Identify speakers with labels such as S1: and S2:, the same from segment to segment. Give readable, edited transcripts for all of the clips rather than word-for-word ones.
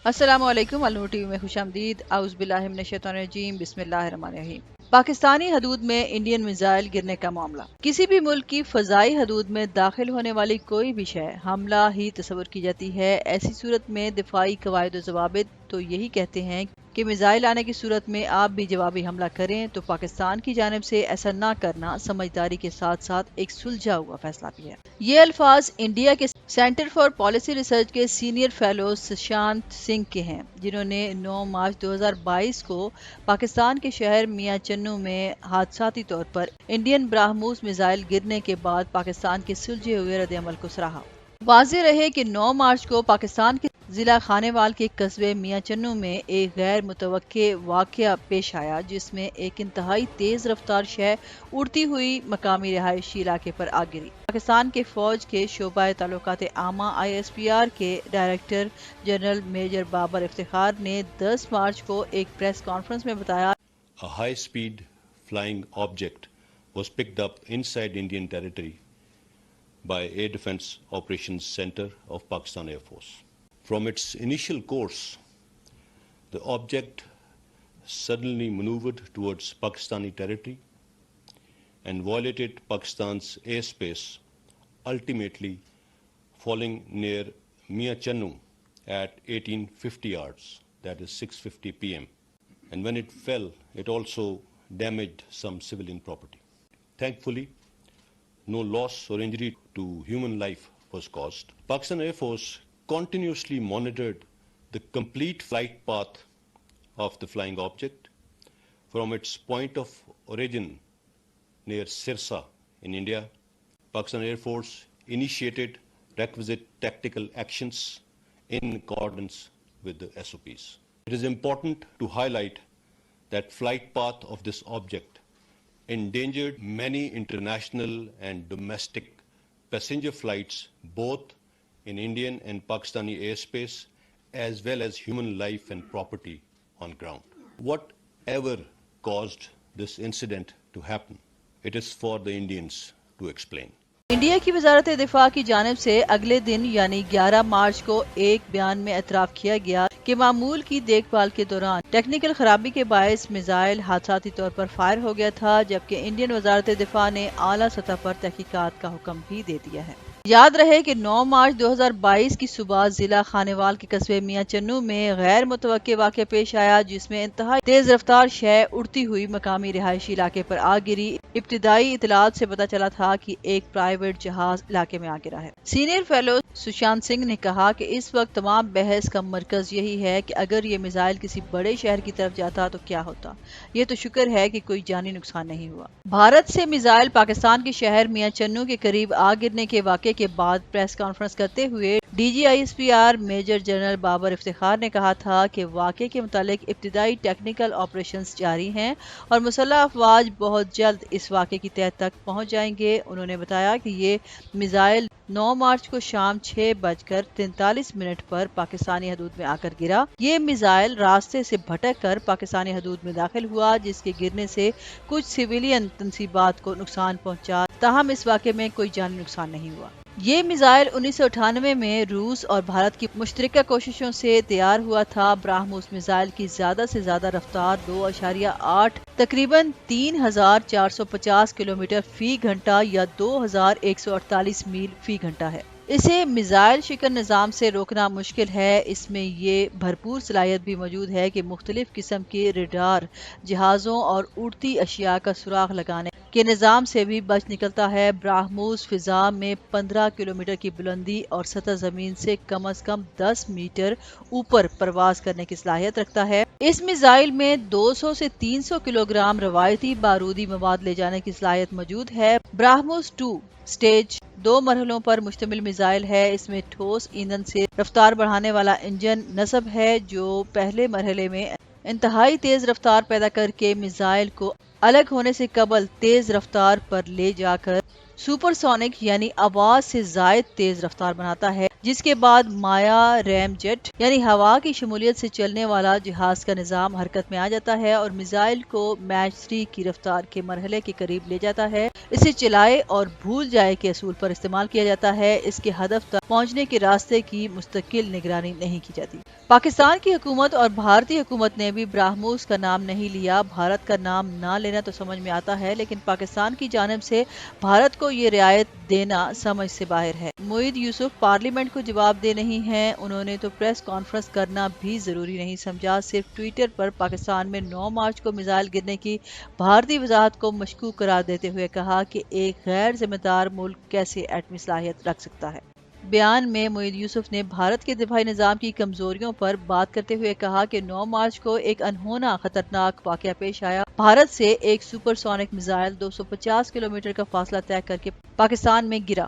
S1: السلام علیکم، النور ٹی وی میں خوش آمدید۔ اعوذ باللہ من الشیطان الرجیم، بسم اللہ الرحمن الرحیم۔ پاکستانی حدود میں انڈین میزائل گرنے کا معاملہ۔ کسی بھی ملک کی فضائی حدود میں داخل ہونے والی کوئی بھی شے حملہ ہی تصور کی جاتی ہے۔ ایسی صورت میں دفاعی قواعد و ضوابط تو یہی کہتے ہیں کہ میزائل آنے کی صورت میں آپ بھی جوابی حملہ کریں، تو پاکستان کی جانب سے ایسا نہ کرنا سمجھداری کے ساتھ ساتھ ایک سلجھا ہوا فیصلہ بھی ہے۔ یہ الفاظ انڈیا کے سینٹر فار پالیسی ریسرچ کے سینئر فیلو سشانت سنگھ کے ہیں، جنہوں نے 9 مارچ 2022 کو پاکستان کے شہر میاں چنو میں حادثاتی طور پر انڈین براہموس میزائل گرنے کے بعد پاکستان کے سلجھے ہوئے رد عمل کو سراہا۔ واضح رہے کہ 9 مارچ کو پاکستان کے ضلع خانیوال کے قصبے میاں چنو میں ایک غیر متوقع واقعہ پیش آیا، جس میں ایک انتہائی تیز رفتار شے اڑتی ہوئی مقامی رہائشی علاقے پر آ گری۔ پاکستان کے فوج کے شعبہ تعلقات عامہ ISPR کے director general major Babar Iftikhar نے 10 مارچ کو ایک پریس کانفرنس میں بتایا
S2: A high-speed flying object was picked up inside Indian territory by Air Defence Operations Center of Pakistan Air Force. From its initial course, the object suddenly maneuvered towards Pakistani territory and violated Pakistan's airspace, ultimately falling near Mian Channu at 1850 hours, that is 6:50 p.m. And when it fell, it also damaged some civilian property. Thankfully, no loss or injury to human life was caused. Pakistan Air Force continuously monitored the complete flight path of the flying object from its point of origin near Sirsa in India. Pakistan Air Force initiated requisite tactical actions in accordance with the SOPs. It is important to highlight that flight path of this object endangered many international and domestic passenger flights both in Indian and Pakistani airspace, as well as human life and property on ground. Whatever caused this incident to happen, it is for the Indians to explain.
S1: India کی وزارت دفاع کی جانب سے اگلے دن یعنی 11 مارچ کو ایک بیان میں اعتراف کیا گیا کہ معمول کی دیکھ بھال کے دوران ٹیکنیکل خرابی کے باعث میزائل حادثاتی طور پر فائر ہو گیا تھا، جبکہ انڈین وزارت دفاع نے اعلیٰ سطح پر تحقیقات کا حکم بھی دے دیا ہے۔ یاد رہے کہ 9 مارچ 2022 کی صبح ضلع خانیوال کے قصبے میاں چنو میں غیر متوقع واقعہ پیش آیا، جس میں انتہائی تیز رفتار شے اڑتی ہوئی مقامی رہائشی علاقے پر آ گری۔ ابتدائی اطلاعات سے پتہ چلا تھا کہ ایک پرائیویٹ جہاز علاقے میں آ گرا ہے۔ سینئر فیلو سشانت سنگھ نے کہا کہ اس وقت تمام بحث کا مرکز یہی ہے کہ اگر یہ میزائل کسی بڑے شہر کی طرف جاتا تو کیا ہوتا۔ یہ تو شکر ہے کہ کوئی جانی نقصان نہیں ہوا۔ بھارت سے میزائل پاکستان کے شہر میاں چنو کے قریب آ گرنے کے واقعے کے بعد پریس کانفرنس کرتے ہوئے DG ISPR major general Babar Iftikhar نے کہا تھا کہ واقعے کے متعلق ابتدائی ٹیکنیکل آپریشنز جاری ہیں اور مسلح افواج بہت جلد اس واقعے کی تہہ تک پہنچ جائیں گے۔ انہوں نے بتایا کہ یہ میزائل 9 مارچ کو شام 6:43 پر پاکستانی حدود میں آ کر گرا۔ یہ میزائل راستے سے بھٹک کر پاکستانی حدود میں داخل ہوا، جس کے گرنے سے کچھ سویلین تنصیبات کو نقصان پہنچا، تاہم اس واقعے میں کوئی جانی نقصان نہیں ہوا۔ یہ میزائل 1998 میں روس اور بھارت کی مشترکہ کوششوں سے تیار ہوا تھا۔ براہموس میزائل کی زیادہ سے زیادہ رفتار 2.8 تقریباً 3450 کلومیٹر فی گھنٹہ یا 2148 میل فی گھنٹہ ہے۔ اسے میزائل شکن نظام سے روکنا مشکل ہے۔ اس میں یہ بھرپور صلاحیت بھی موجود ہے کہ مختلف قسم کے ریڈار جہازوں اور اڑتی اشیاء کا سراغ لگانے کے نظام سے بھی بچ نکلتا ہے۔ براہموس فضا میں 15 کلومیٹر کی بلندی اور سطح زمین سے کم از کم 10 میٹر اوپر پرواز کرنے کی صلاحیت رکھتا ہے۔ اس میزائل میں 200 سے 300 کلوگرام روایتی بارودی مواد لے جانے کی صلاحیت موجود ہے۔ براہموس 2 سٹیج 2 مرحلوں پر مشتمل میزائل ہے۔ اس میں ٹھوس ایندھن سے رفتار بڑھانے والا انجن نصب ہے، جو پہلے مرحلے میں انتہائی تیز رفتار پیدا کر کے میزائل کو الگ ہونے سے قبل تیز رفتار پر لے جا کر سپر سونک یعنی آواز سے زائد تیز رفتار بناتا ہے۔ جس کے بعد مایا ریم جیٹ یعنی ہوا کی شمولیت سے چلنے والا جہاز کا نظام حرکت میں آ جاتا ہے اور میزائل کو میچ 3 کی رفتار کے مرحلے کے قریب لے جاتا ہے۔ اسے چلائے اور بھول جائے کے اصول پر استعمال کیا جاتا ہے۔ اس کے ہدف تک پہنچنے کے راستے کی مستقل نگرانی نہیں کی جاتی۔ پاکستان کی حکومت اور بھارتی حکومت نے بھی براہموس کا نام نہیں لیا۔ بھارت کا نام نہ لینا تو سمجھ میں آتا ہے، لیکن پاکستان کی جانب سے بھارت کو یہ رعایت دینا سمجھ سے باہر ہے۔ معید یوسف پارلیمنٹ کو جواب دے نہیں ہیں۔ انہوں نے تو پریس کانفرنس کرنا بھی ضروری نہیں سمجھا، صرف ٹویٹر پر پاکستان میں 9 مارچ کو میزائل گرنے کی بھارتی وضاحت کو مشکوک قرار دیتے ہوئے کہا کہ ایک غیر ذمہ دار ملک کیسے ایٹمی صلاحیت رکھ سکتا ہے۔ بیان میں معید یوسف نے بھارت کے دفاعی نظام کی کمزوریوں پر بات کرتے ہوئے کہا کہ 9 مارچ کو ایک انہونا خطرناک واقعہ پیش آیا۔ بھارت سے ایک سپر سونک میزائل 250 کلومیٹر کا فاصلہ طے کر کے پاکستان میں گرا۔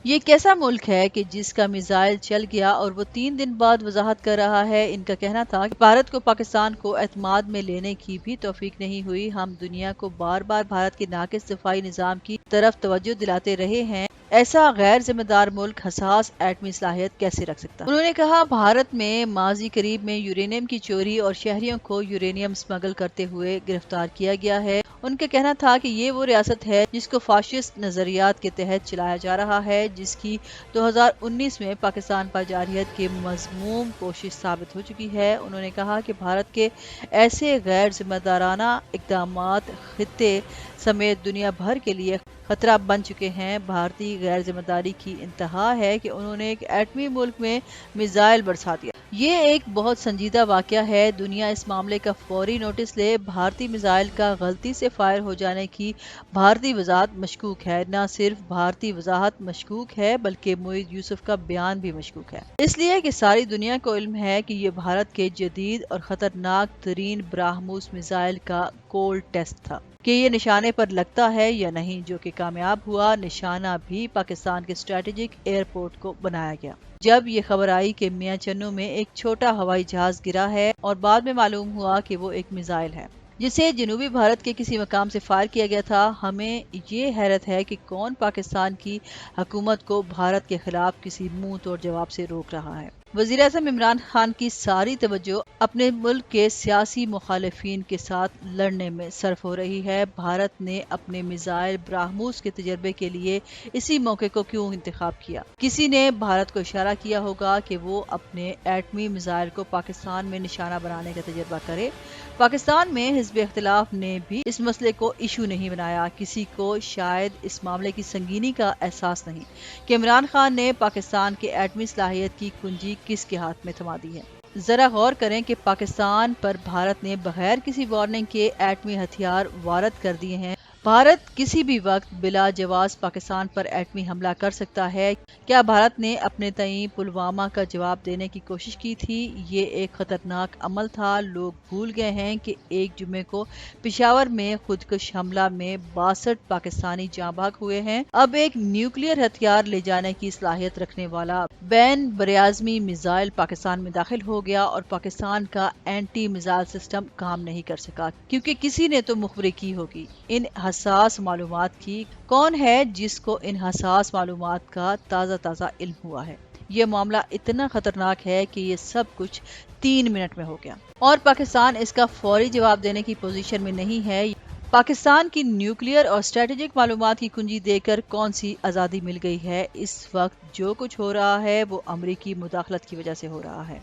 S1: یہ کیسا ملک ہے کہ جس کا میزائل چل گیا اور وہ 3 دن بعد وضاحت کر رہا ہے؟ ان کا کہنا تھا کہ بھارت کو پاکستان کو اعتماد میں لینے کی بھی توفیق نہیں ہوئی۔ ہم دنیا کو بار بار بھارت کے ناقص دفاعی نظام کی طرف توجہ دلاتے رہے ہیں۔ ایسا غیر ذمہ دار ملک حساس ایٹمی صلاحیت کیسے رکھ سکتا؟ انہوں نے کہا بھارت میں ماضی قریب میں یورینیم کی چوری اور شہریوں کو یورینیم اسمگل کرتے ہوئے گرفتار کیا گیا ہے۔ ان کا کہنا تھا کہ یہ وہ ریاست ہے جس کو فاشسٹ نظریات کے تحت چلایا جا رہا ہے، جس کی 2019 میں پاکستان پر جارحیت کی مذموم کوشش ثابت ہو چکی ہے۔ انہوں نے کہا کہ بھارت کے ایسے غیر ذمہ دارانہ اقدامات خطے سمیت دنیا بھر کے لیے خطرہ بن چکے ہیں۔ بھارتی غیر ذمہ داری کی انتہا ہے کہ انہوں نے ایک ایٹمی ملک میں میزائل برسا دیا۔ یہ ایک بہت سنجیدہ واقعہ ہے۔ دنیا اس معاملے کا فوری نوٹس لے۔ بھارتی میزائل کا غلطی سے فائر ہو جانے کی بھارتی وضاحت مشکوک ہے۔ نہ صرف بھارتی وضاحت مشکوک ہے بلکہ معید یوسف کا بیان بھی مشکوک ہے، اس لیے کہ ساری دنیا کو علم ہے کہ یہ بھارت کے جدید اور خطرناک ترین براہموس میزائل کا کولڈ ٹیسٹ تھا کہ یہ نشانے پر لگتا ہے یا نہیں، جو کہ کامیاب ہوا۔ نشانہ بھی پاکستان کے اسٹریٹجک ایئرپورٹ کو بنایا گیا۔ جب یہ خبر آئی کہ میاں چنو میں ایک چھوٹا ہوائی جہاز گرا ہے اور بعد میں معلوم ہوا کہ وہ ایک میزائل ہے جسے جنوبی بھارت کے کسی مقام سے فائر کیا گیا تھا، ہمیں یہ حیرت ہے کہ کون پاکستان کی حکومت کو بھارت کے خلاف کسی منہ توڑ جواب سے روک رہا ہے۔ وزیر اعظم عمران خان کی ساری توجہ اپنے ملک کے سیاسی مخالفین کے ساتھ لڑنے میں صرف ہو رہی ہے۔ بھارت نے اپنے میزائل براہموس کے تجربے کے لیے اسی موقع کو کیوں انتخاب کیا؟ کسی نے بھارت کو اشارہ کیا ہوگا کہ وہ اپنے ایٹمی میزائل کو پاکستان میں نشانہ بنانے کا تجربہ کرے۔ پاکستان میں حزب اختلاف نے بھی اس مسئلے کو ایشو نہیں بنایا۔ کسی کو شاید اس معاملے کی سنگینی کا احساس نہیں کہ عمران خان نے پاکستان کے ایٹمی صلاحیت کی کنجی کس کے ہاتھ میں تھما دی ہے۔ ذرا غور کریں کہ پاکستان پر بھارت نے بغیر کسی وارننگ کے ایٹمی ہتھیار وارد کر دیے ہیں۔ بھارت کسی بھی وقت بلا جواز پاکستان پر ایٹمی حملہ کر سکتا ہے۔ کیا بھارت نے اپنے تئیں پلوامہ کا جواب دینے کی کوشش کی تھی؟ یہ ایک خطرناک عمل تھا۔ لوگ بھول گئے ہیں کہ ایک جمعے کو پشاور میں خودکش حملہ میں 62 پاکستانی جاں بحق ہوئے ہیں۔ اب ایک نیوکلیئر ہتھیار لے جانے کی صلاحیت رکھنے والا بین براعظمی میزائل پاکستان میں داخل ہو گیا اور پاکستان کا اینٹی میزائل سسٹم کام نہیں کر سکا کیونکہ کسی نے تو مخبری کی ہوگی۔ ان حساس معلومات کی کون ہے جس کو ان حساس معلومات کا تازہ علم ہوا ہے؟ یہ معاملہ اتنا خطرناک ہے کہ یہ سب کچھ 3 منٹ میں ہو گیا اور پاکستان اس کا فوری جواب دینے کی پوزیشن میں نہیں ہے۔ پاکستان کی نیوکلیئر اور اسٹریٹجک معلومات کی کنجی دے کر کون سی آزادی مل گئی ہے؟ اس وقت جو کچھ ہو رہا ہے وہ امریکی مداخلت کی وجہ سے ہو رہا ہے۔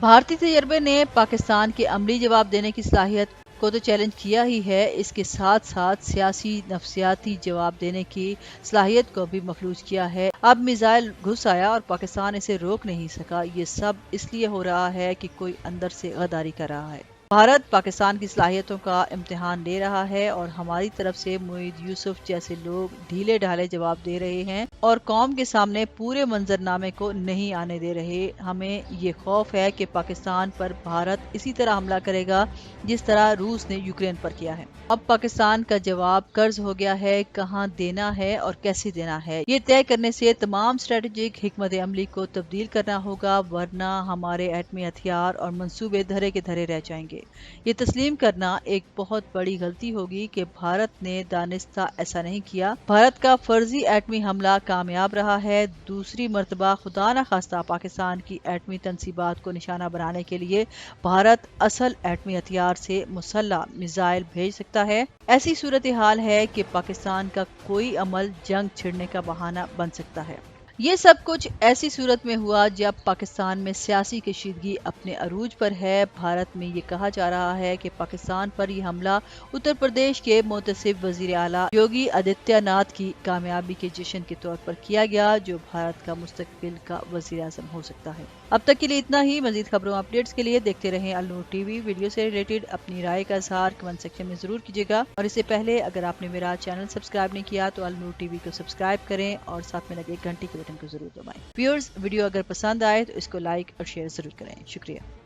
S1: بھارتی تجربے نے پاکستان کے عملی جواب دینے کی صلاحیت کو تو چیلنج کیا ہی ہے، اس کے ساتھ ساتھ سیاسی نفسیاتی جواب دینے کی صلاحیت کو بھی مفلوج کیا ہے۔ اب میزائل گھس آیا اور پاکستان اسے روک نہیں سکا۔ یہ سب اس لیے ہو رہا ہے کہ کوئی اندر سے غداری کر رہا ہے۔ بھارت پاکستان کی صلاحیتوں کا امتحان لے رہا ہے اور ہماری طرف سے معید یوسف جیسے لوگ ڈھیلے ڈھالے جواب دے رہے ہیں اور قوم کے سامنے پورے منظرنامے کو نہیں آنے دے رہے۔ ہمیں یہ خوف ہے کہ پاکستان پر بھارت اسی طرح حملہ کرے گا جس طرح روس نے یوکرین پر کیا ہے۔ اب پاکستان کا جواب قرض ہو گیا ہے، کہاں دینا ہے اور کیسے دینا ہے یہ طے کرنے سے تمام اسٹریٹجک حکمت عملی کو تبدیل کرنا ہوگا، ورنہ ہمارے ایٹمی ہتھیار اور منصوبے دھرے کے دھرے رہ جائیں گے۔ گے۔ یہ تسلیم کرنا ایک بہت بڑی غلطی ہوگی کہ بھارت نے دانستہ ایسا نہیں کیا۔ بھارت کا فرضی ایٹمی حملہ کامیاب رہا ہے۔ دوسری مرتبہ خدا نخواستہ پاکستان کی ایٹمی تنصیبات کو نشانہ بنانے کے لیے بھارت اصل ایٹمی ہتھیار سے مسلح میزائل بھیج سکتا ہے۔ ایسی صورتحال ہے کہ پاکستان کا کوئی عمل جنگ چھڑنے کا بہانہ بن سکتا ہے۔ یہ سب کچھ ایسی صورت میں ہوا جب پاکستان میں سیاسی کشیدگی اپنے عروج پر ہے۔ بھارت میں یہ کہا جا رہا ہے کہ پاکستان پر یہ حملہ اتر پردیش کے منتخب وزیر اعلیٰ یوگی آدتیہ ناتھ کی کامیابی کے جشن کے طور پر کیا گیا، جو بھارت کا مستقبل کا وزیر اعظم ہو سکتا ہے۔ اب تک کے لیے اتنا ہی۔ مزید خبروں اپڈیٹس کے لیے دیکھتے رہیں النور ٹی وی۔ ویڈیو سے ریلیٹڈ اپنی رائے کا اظہار کمنٹ سیکشن میں ضرور کیجیے گا، اور اس سے پہلے اگر آپ نے میرا چینل سبسکرائب نہیں کیا تو النور ٹی وی کو سبسکرائب کریں اور ساتھ میں لگے گھنٹی کے بٹن کو ضرور دبائیں۔ ویورز، ویڈیو اگر پسند آئے تو اس کو لائک اور شیئر ضرور کریں۔ شکریہ۔